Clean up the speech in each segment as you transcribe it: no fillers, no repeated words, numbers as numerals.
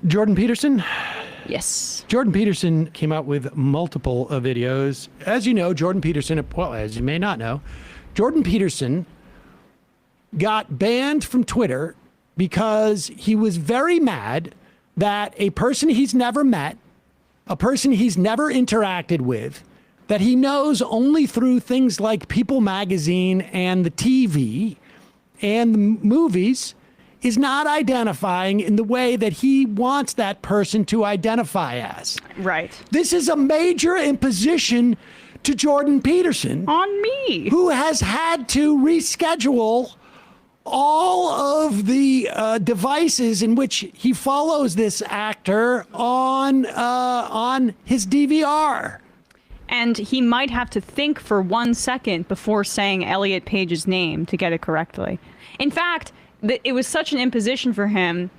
Jordan Peterson? Yes. Jordan Peterson came out with multiple videos. As you know, Jordan Peterson, well, as you may not know, Jordan Peterson got banned from Twitter because he was very mad that a person he's never met, a person he's never interacted with, that he knows only through things like People magazine and the TV and the movies, is not identifying in the way that he wants that person to identify as. Right. This is a major imposition to Jordan Peterson. On me. Who has had to reschedule all of the devices in which he follows this actor on his DVR. And he might have to think for 1 second before saying Elliot Page's name to get it correctly. In fact, it was such an imposition for him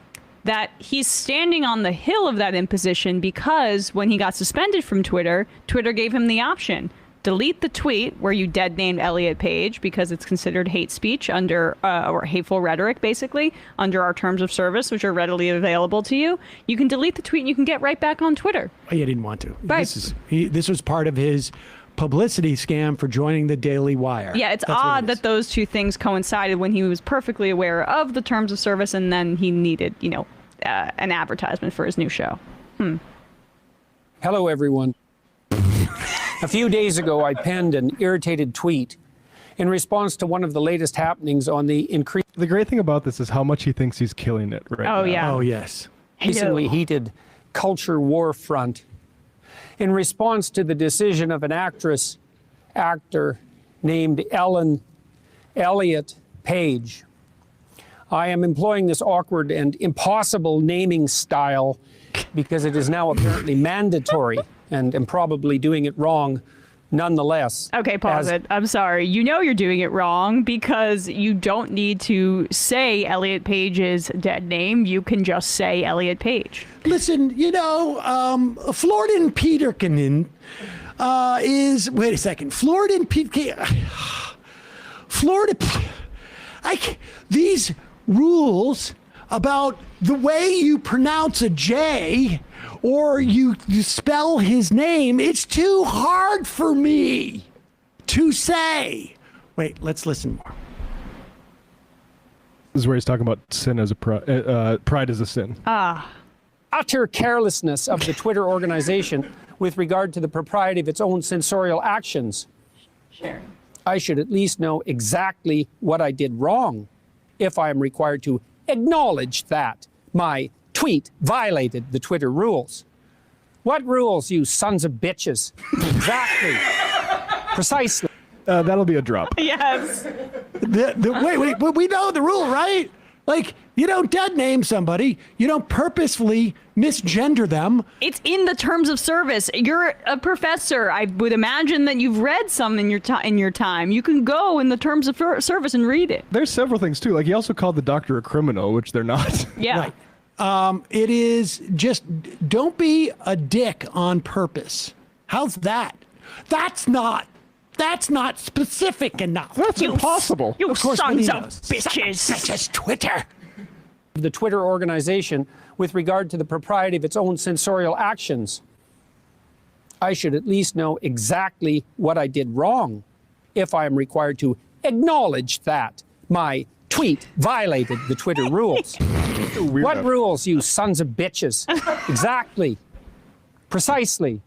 that he's standing on the hill of that imposition because when he got suspended from Twitter, Twitter gave him the option. Delete the tweet where you dead named Elliot Page because it's considered hate speech under, or hateful rhetoric, basically, under our terms of service, which are readily available to you. You can delete the tweet and you can get right back on Twitter. Oh, yeah, didn't want to. Right. This was part of his publicity scam for joining the Daily Wire. Yeah, it's odd that those two things coincided when he was perfectly aware of the terms of service and then he needed, an advertisement for his new show. Hello, everyone. A few days ago, I penned an irritated tweet in response to one of the latest happenings on the increasingly The great thing about this is how much he thinks he's killing it right now. Yeah. Oh, yes. heated culture war front in response to the decision of an actor named Elliot Page. I am employing this awkward and impossible naming style because it is now apparently mandatory and am probably doing it wrong nonetheless. Okay, pause it. I'm sorry. You know you're doing it wrong because you don't need to say Elliot Page's dead name. You can just say Elliot Page. Listen, Floridan Peterson is, wait a second, Floridan Peterson, these rules about the way you pronounce a J or you spell his name, it's too hard for me to say. Wait, let's listen more. This is where he's talking about sin as a pride as a sin. Utter carelessness of the Twitter organization with regard to the propriety of its own censorial actions. Sharon. I should at least know exactly what I did wrong if I am required to acknowledge that my tweet violated the Twitter rules. What rules, you sons of bitches? Exactly. Precisely. That'll be a drop. Yes. Wait, but we know the rule, right? Like, you don't dead name somebody. You don't purposefully misgender them. It's in the terms of service. You're a professor. I would imagine that you've read some in your time. You can go in the terms of service and read it. There's several things, too. Like, he also called the doctor a criminal, which they're not. Yeah. Right. It is just, don't be a dick on purpose. How's that? That's not specific enough. That's impossible. You Of course, sons of Benito. bitches. Such as Twitter. The Twitter organization with regard to the propriety of its own censorial actions. I should at least know exactly what I did wrong if I am required to acknowledge that my tweet violated the Twitter rules. What rules, you sons of bitches? Exactly. Precisely.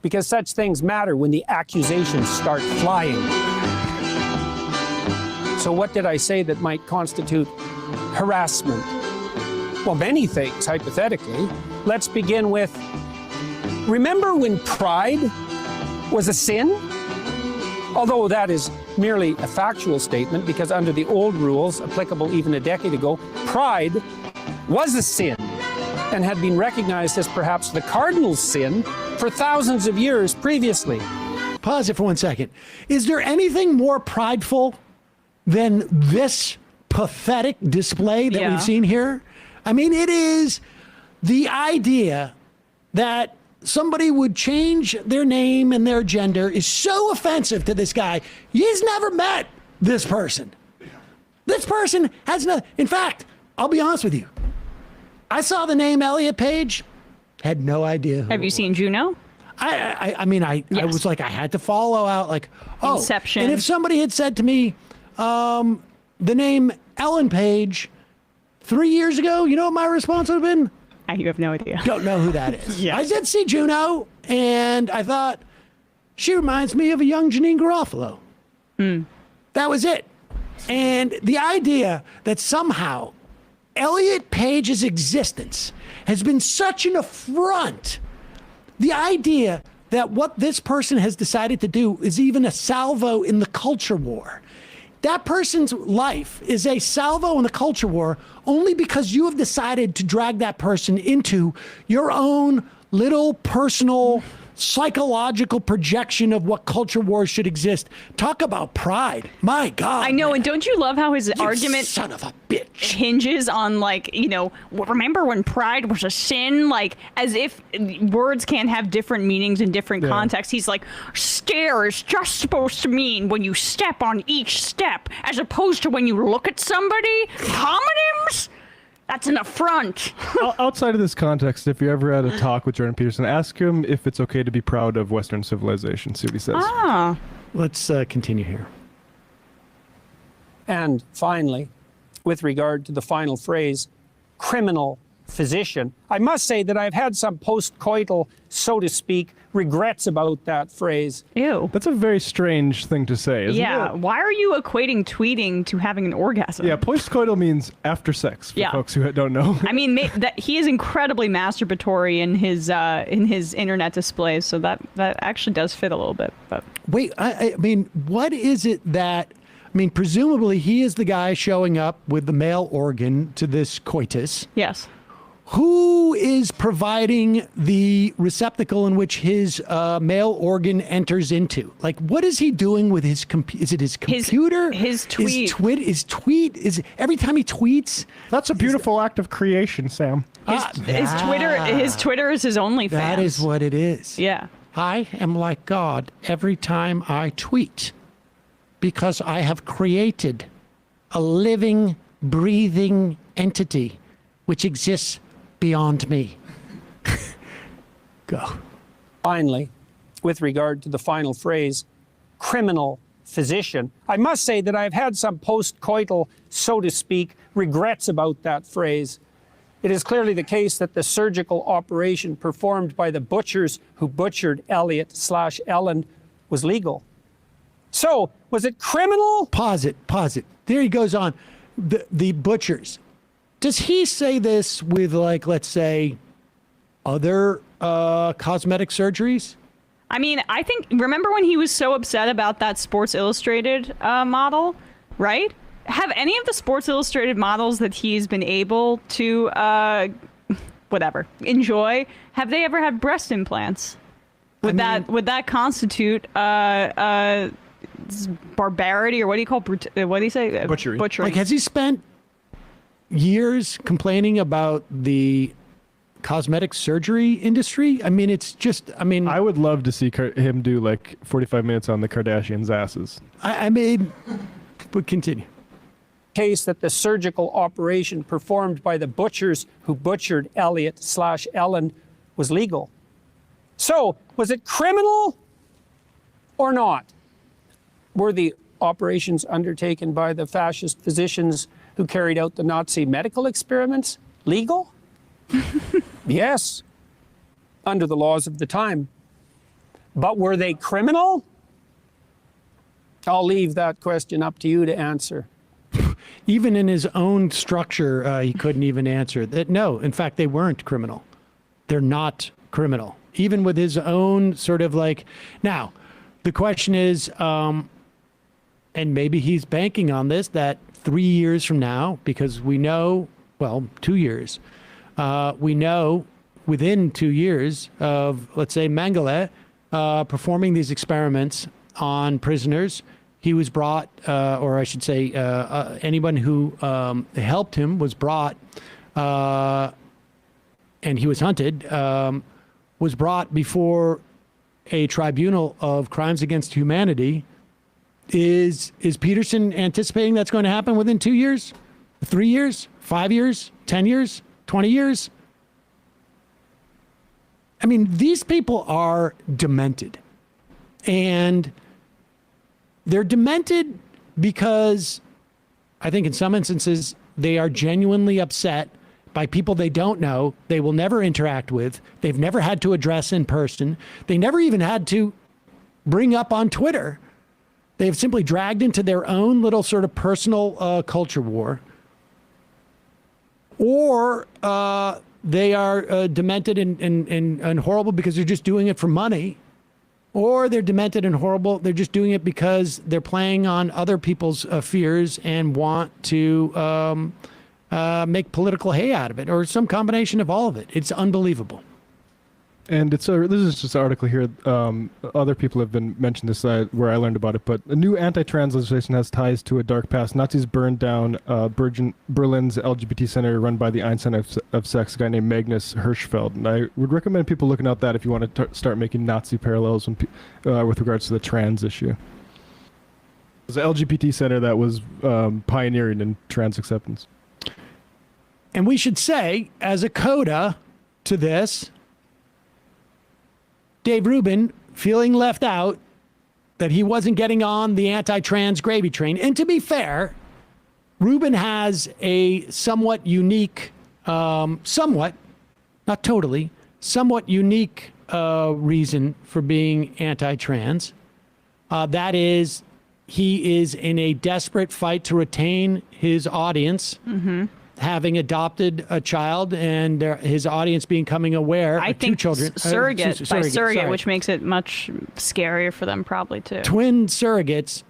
Because such things matter when the accusations start flying. So what did I say that might constitute harassment? Well, many things, hypothetically. Let's begin with, remember when pride was a sin? Although that is merely a factual statement, because under the old rules, applicable even a decade ago, pride was a sin and had been recognized as perhaps the cardinal sin for thousands of years previously. Pause it for 1 second. Is there anything more prideful than this pathetic display that we've seen here? I mean, it is the idea that somebody would change their name and their gender is so offensive to this guy. He's never met this person. This person has no, in fact, I'll be honest with you. I saw the name Elliot Page, had no idea. Have you seen Juno? I mean, I was like, I had to follow out, like, oh. Inception. And if somebody had said to me, the name Ellen Page 3 years ago, you know what my response would have been? You have no idea. Don't know who that is. Yes. I did see Juno, and I thought, she reminds me of a young Janine Garofalo. That was it. And the idea that somehow Elliot Page's existence has been such an affront, the idea that what this person has decided to do is even a salvo in the culture war. That person's life is a salvo in the culture war only because you have decided to drag that person into your own little personal psychological projection of what culture wars should exist. Talk about pride. My God. I know, man. and don't you love how his You argument son of a bitch. hinges on, like, you know, remember when pride was a sin? Like, as if words can't have different meanings in different contexts. He's like, stare is just supposed to mean when you step on each step, as opposed to when you look at somebody. Homonyms? That's an affront. Outside of this context, if you ever had a talk with Jordan Peterson, ask him if it's okay to be proud of Western civilization. See what he says. Ah. Let's continue here. And finally, with regard to the final phrase, criminal physician, I must say that I've had some post-coital, so to speak, regrets about that phrase. Ew. That's a very strange thing to say, isn't Yeah. it? Why are you equating tweeting to having an orgasm? Yeah, postcoital means after sex, for Yeah. folks who don't know. I mean, that he is incredibly masturbatory in his internet displays, so that actually does fit a little bit. But Wait, I mean, what is it that, I mean, presumably he is the guy showing up with the male organ to this coitus. yes. Who is providing the receptacle in which his male organ enters into? Like, what is he doing with his computer? Is it his computer? His tweet. Is every time he tweets? That's a beautiful act of creation, Sam. His Twitter is his OnlyFans. That is what it is. Yeah. I am like God every time I tweet because I have created a living, breathing entity which exists beyond me. Go. Finally, with regard to the final phrase, criminal physician, I must say that I've had some post-coital, so to speak, regrets about that phrase. It is clearly the case that the surgical operation performed by the butchers who butchered Elliot/Ellen was legal. So, was it criminal? Pause it. There he goes on. The butchers. Does he say this with, like, let's say, other cosmetic surgeries? I mean, I think, remember when he was so upset about that Sports Illustrated model, right? Have any of the Sports Illustrated models that he's been able to, enjoy, have they ever had breast implants? Would that constitute barbarity, or what do you call, what do you say? Butchery. Like, has he spent years complaining about the cosmetic surgery industry? I mean, it's just, I would love to see him do like 45 minutes on the Kardashians' asses. I mean, but continue. Case that the surgical operation performed by the butchers who butchered Elliot/Ellen was legal. So, was it criminal or not? Were the operations undertaken by the fascist physicians who carried out the Nazi medical experiments legal? Yes, under the laws of the time. But were they criminal? I'll leave that question up to you to answer. Even in his own structure, he couldn't even answer that. No, in fact, they weren't criminal. They're not criminal. Even with his own sort of like, now, the question is, and maybe he's banking on this, that 3 years from now, because we know, well, 2 years, we know within 2 years of, let's say, Mengele performing these experiments on prisoners, he was brought, or I should say, anyone who helped him was brought, and he was hunted, was brought before a tribunal of crimes against humanity. Is Peterson anticipating that's going to happen within 2 years, 3 years, 5 years, 10 years? 20 years. I mean, these people are demented. And they're demented because I think in some instances they are genuinely upset by people they don't know, they will never interact with, they've never had to address in person, they never even had to bring up on Twitter. They've simply dragged into their own little sort of personal culture war. Or they are demented and horrible because they're just doing it for money. Or they're demented and horrible. They're just doing it because they're playing on other people's fears and want to make political hay out of it, or some combination of all of it. It's unbelievable. And this is just an article here. Other people have been mentioned this where I learned about it, but a new anti-trans legislation has ties to a dark past. Nazis burned down Berlin's LGBT center run by the Einstein of Sex, a guy named Magnus Hirschfeld. And I would recommend people looking at that if you want to start making Nazi parallels with regards to the trans issue. It was an LGBT center that was pioneering in trans acceptance. And we should say, as a coda to this, Dave Rubin feeling left out, that he wasn't getting on the anti-trans gravy train. And to be fair, Rubin has a somewhat unique, somewhat, not totally, somewhat unique reason for being anti-trans. That is, he is in a desperate fight to retain his audience. Having adopted a child and his audience becoming aware I of think two children. surrogate, sorry. which makes it much scarier for them probably too. Twin surrogates,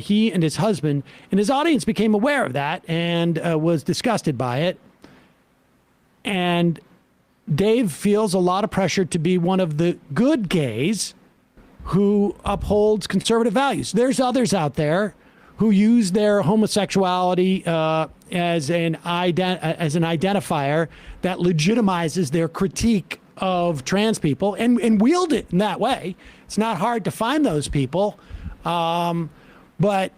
he and his husband, and his audience became aware of that and was disgusted by it. And Dave feels a lot of pressure to be one of the good gays who upholds conservative values. There's others out there who use their homosexuality as an identifier that legitimizes their critique of trans people and wield it in that way. It's not hard to find those people, but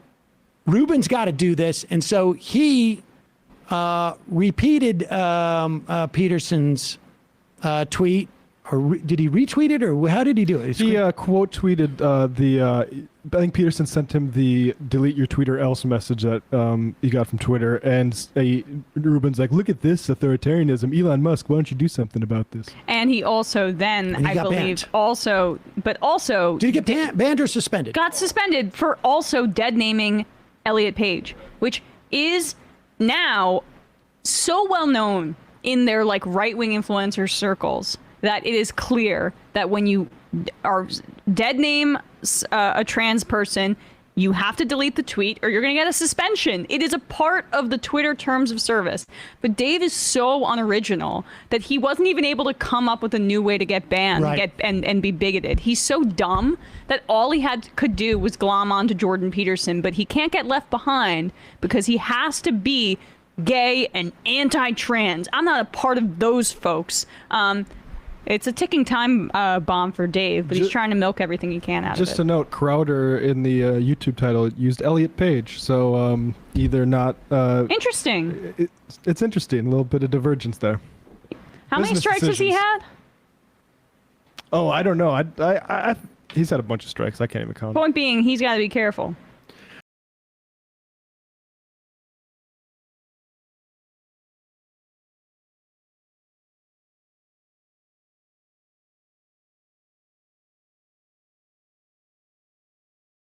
Rubin's got to do this, and so he repeated Peterson's tweet. Or did he retweet it, or how did he do it? He quote tweeted I think Peterson sent him the delete your tweet or else message that he got from Twitter, and Rubin's like, look at this authoritarianism, Elon Musk, why don't you do something about this? And he also then, I believe, did he get banned or suspended? Got suspended for also dead naming Elliot Page, which is now so well known in their like right-wing influencer circles that it is clear that when you are dead name a trans person, you have to delete the tweet or you're going to get a suspension. It is a part of the Twitter terms of service. But Dave is so unoriginal that he wasn't even able to come up with a new way to get banned, right, and be bigoted. He's so dumb that all he could do was glom onto Jordan Peterson, but he can't get left behind because he has to be gay and anti-trans. I'm not a part of those folks. It's a ticking time bomb for Dave, but he's trying to milk everything he can out of it. Just to note, Crowder in the YouTube title used Elliot Page, so either not... Interesting. It's interesting, a little bit of divergence there. How many strikes has he had? Oh, I don't know. He's had a bunch of strikes. I can't even count. Point being, he's got to be careful.